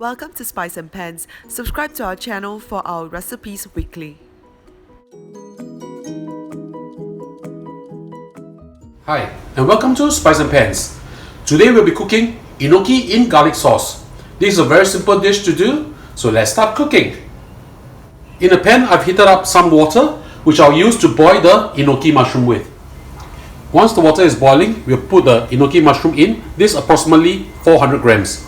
Welcome to Spice and Pans. Subscribe to our channel for our recipes weekly. Hi, and welcome to Spice and Pans. Today we'll be cooking enoki in garlic sauce. This is a very simple dish to do, so let's start cooking. In a pan, I've heated up some water, which I'll use to boil the enoki mushroom with. Once the water is boiling, we'll put the enoki mushroom in. This is approximately 400 grams.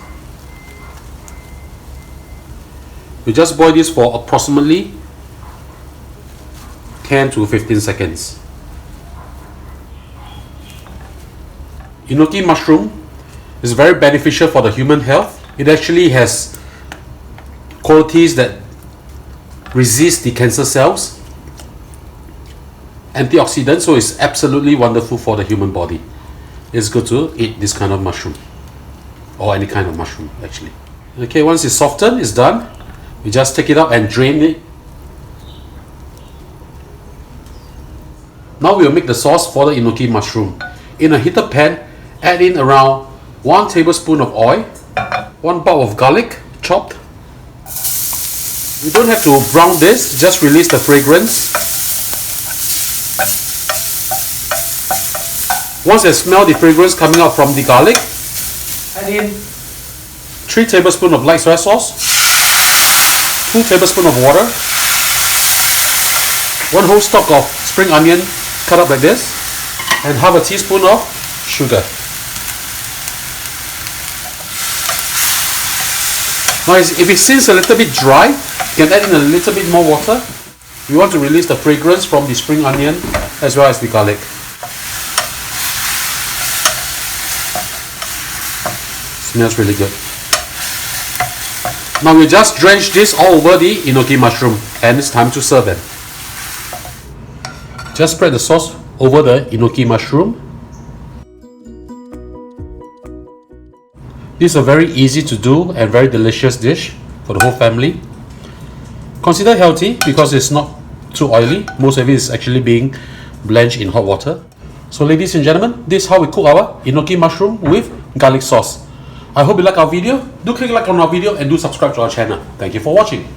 We just boil this for approximately 10 to 15 seconds. Enoki mushroom is very beneficial for the human health. It actually has qualities that resist the cancer cells, antioxidants, so it's absolutely wonderful for the human body. It's good to eat this kind of mushroom, or any kind of mushroom actually. Okay, once it's softened, it's done. We just take it up and drain it. Now we'll make the sauce for the enoki mushroom. In a heated pan, add in around 1 tablespoon of oil, 1 bulb of garlic chopped. We don't have to brown this, just release the fragrance. Once you smell the fragrance coming out from the garlic, add in 3 tablespoons of light soy sauce, 2 tablespoons of water, 1 whole stalk of spring onion cut up like this, and half a teaspoon of sugar. Now if it seems a little bit dry, you can add in a little bit more water. We want to release the fragrance from the spring onion as well as the garlic. Smells really good. Now we just drench this all over the enoki mushroom, and it's time to serve them. Just spread the sauce over the enoki mushroom. This is a very easy to do and very delicious dish for the whole family. Consider healthy because it's not too oily. Most of it is actually being blanched in hot water. So ladies and gentlemen, this is how we cook our enoki mushroom with garlic sauce. I hope you like our video. Do click like on our video and do subscribe to our channel. Thank you for watching.